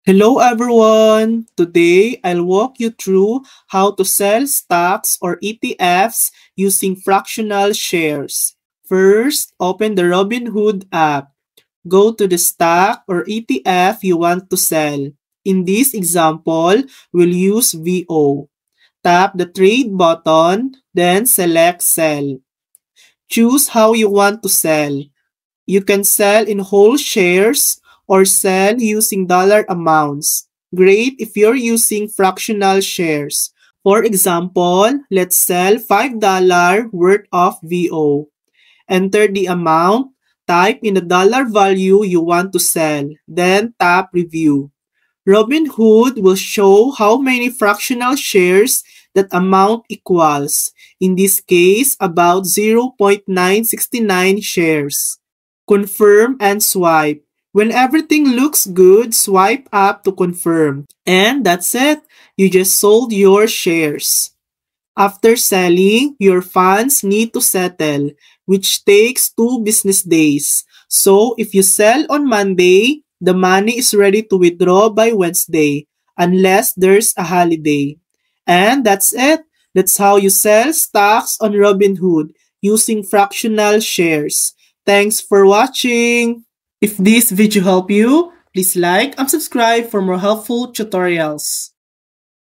Hello everyone! Today, I'll walk you through how to sell stocks or ETFs using fractional shares. First, open the Robinhood app. Go to the stock or ETF you want to sell. In this example, we'll use VO. Tap the trade button, then select sell. Choose how you want to sell. You can sell in whole shares or sell using dollar amounts. Great if you're using fractional shares. For example, let's sell $5 worth of VO. Enter the amount, type in the dollar value you want to sell, then tap review. Robinhood will show how many fractional shares that amount equals. In this case, about 0.969 shares. Confirm and swipe. When everything looks good, swipe up to confirm. And that's it. You just sold your shares. After selling, your funds need to settle, which takes 2 business days. So if you sell on Monday, the money is ready to withdraw by Wednesday, unless there's a holiday. And that's it. That's how you sell stocks on Robinhood using fractional shares. Thanks for watching. If this video helped you, please like and subscribe for more helpful tutorials.